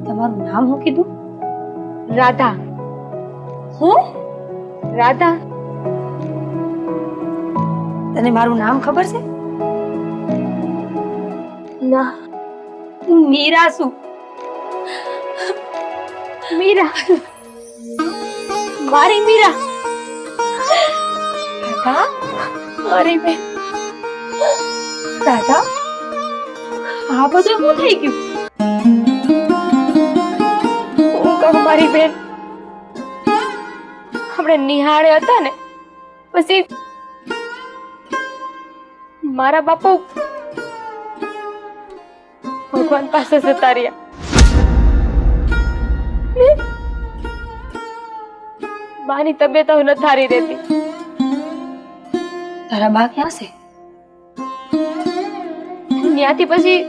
તમારું નામ શું કીધું? રાધા. હું? રાધા. તને મારું નામ ખબર છે? ના. હું મીરા છું. મીરા. મારી મીરા. રાધા, મારી બેન. રાધા, આ બધું શું થઈ ગયું? હું કહું મારી બેન, આપણે નિહાળે હતા ને પછી મારા બાપુ ભગવાન પાસે જતા રહ્યા. બાની તબિયત હવે નથી સારી રહેતી. તારા બા ક્યાં છે? ત્યાંથી પછી